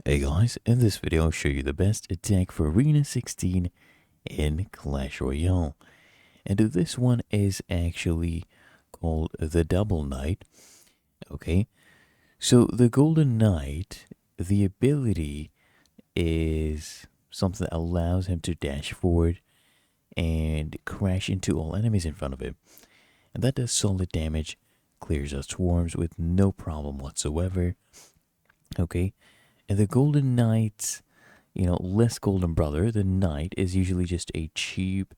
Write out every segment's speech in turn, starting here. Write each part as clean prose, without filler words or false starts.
Hey guys, in this video I'll show you the best attack for Arena 16 in Clash Royale. And this one is actually called the Double Knight. Okay, so the Golden Knight, the ability is something that allows him to dash forward and crash into all enemies in front of him. And that does solid damage, clears out swarms with no problem whatsoever. Okay, and the Golden Knight's, less Golden Brother, the Knight, is usually just a cheap,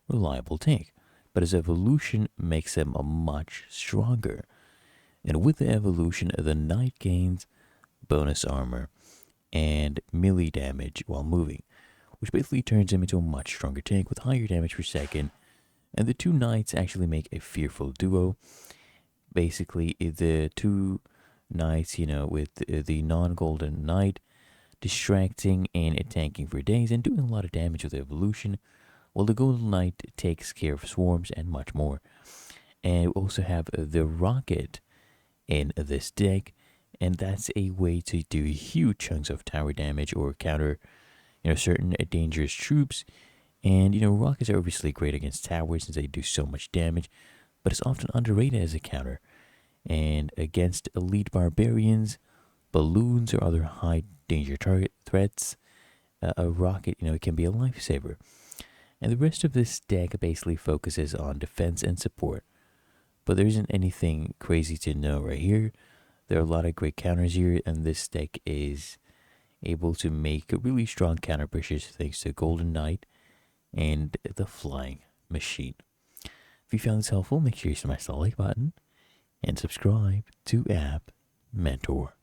reliable tank. But his evolution makes him a much stronger. And with the evolution, the Knight gains bonus armor and melee damage while moving, which basically turns him into a much stronger tank with higher damage per second. And the two Knights actually make a fearful duo. Basically, the two Knights, with the non-Golden Knight distracting and tanking for days and doing a lot of damage with evolution, while the Golden Knight takes care of swarms and much more. And we also have the Rocket in this deck, and that's a way to do huge chunks of tower damage or counter, certain dangerous troops. And rockets are obviously great against towers since they do so much damage, but it's often underrated as a counter. And against elite barbarians, balloons, or other high danger target threats, a rocket, it can be a lifesaver. And the rest of this deck basically focuses on defense and support. But there isn't anything crazy to know right here. There are a lot of great counters here, and this deck is able to make really strong counter pushes thanks to Golden Knight and the Flying Machine. If you found this helpful, make sure you smash the like button and subscribe to App Mentor.